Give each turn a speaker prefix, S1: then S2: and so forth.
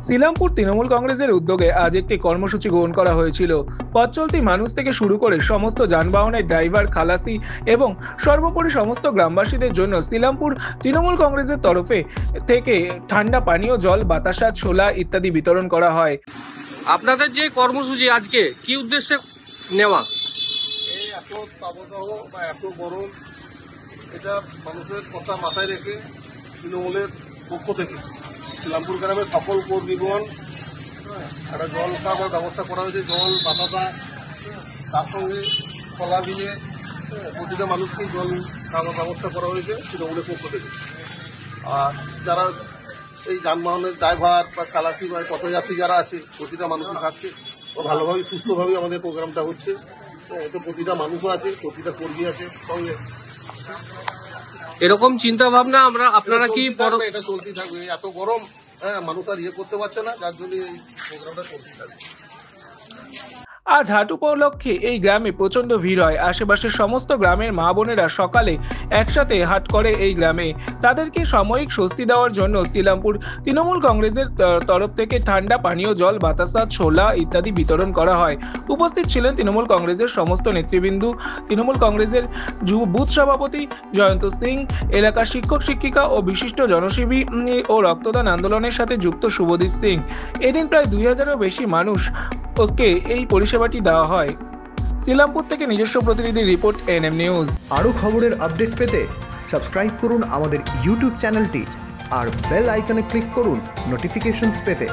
S1: শ্রীরামপুর তৃণমূল কংগ্রেসের উদ্যোগে আজ একটি কর্মসূচি গ্রহণ করা হয়েছিল। পথ চলতি মানুষ থেকে শুরু করে সমস্ত যানবাহনের ড্রাইভার, খালাসি এবং সর্বোপরি সমস্ত গ্রামবাসীদের জন্য শ্রীরামপুর তৃণমূল কংগ্রেসের তরফে থেকে ঠান্ডা পানীয় জল, বাতাসা, ছোলা ইত্যাদি বিতরণ করা হয়।
S2: আপনাদের যে কর্মসূচি আজকে কি উদ্দেশ্যে নেওয়া?
S3: এই এত তাপদাহ বা এত গরম, এটা মানুষের কথা মাথায় রেখে তৃণমূলের পক্ষ থেকে শ্রীরামপুর গ্রামের সকল কর্মীগণ একটা জল খাওয়ার ব্যবস্থা করা হয়েছে। জল, বাতাসা, তার সঙ্গে কলা দিয়ে প্রতিটা মানুষকেই জল খাওয়ার ব্যবস্থা করা হয়েছে তৃণমূলের পক্ষ থেকে। আর যারা এই যানবাহনের ড্রাইভার বা খালাসি বা পথযাত্রী যারা আছে, প্রতিটা মানুষই থাকছে ও ভালোভাবে সুস্থভাবে আমাদের প্রোগ্রামটা হচ্ছে। এতে প্রতিটা মানুষও আছে, প্রতিটা কর্মী আছে সঙ্গে।
S2: এরকম চিন্তা ভাবনা আপনারা কি
S3: এটা চলতেই থাকবে। এত গরম, মানুষ আর করতে পারছে না, যার জন্য এই প্রোগ্রামটা চলতেই থাকবে।
S1: আজ হাট উপলক্ষে এই গ্রামে প্রচন্ড ভিড় হয়। আশেপাশের সমস্ত গ্রামের মা বোনেরা সকালে একসাথে হাট করে এই গ্রামে। তাদেরকে সাময়িক স্বস্তি দেওয়ার জন্য শ্রীরামপুর তৃণমূল কংগ্রেসের তরফ থেকে ঠান্ডা পানীয় জল, বাতাসা, ছোলা ইত্যাদি বিতরণ করা হয়। উপস্থিত ছিলেন তৃণমূল কংগ্রেসের সমস্ত নেতৃবৃন্দ, তৃণমূল কংগ্রেসের বুথ সভাপতি জয়ন্ত সিং, এলাকার শিক্ষক শিক্ষিকা ও বিশিষ্ট জনসেবী ও রক্তদান আন্দোলনের সাথে যুক্ত শুভদীপ সিং। এদিন প্রায় 2000-এরও বেশি মানুষ ওকে এই পরিষেবাটি দেওয়া হয়। শ্রীরামপুর থেকে নিজস্ব প্রতিনিধি রিপোর্ট, এনএম নিউজ।
S4: আরও খবরের আপডেট পেতে সাবস্ক্রাইব করুন আমাদের ইউটিউব চ্যানেলটি আর বেল আইকনে ক্লিক করুন নোটিফিকেশনস পেতে।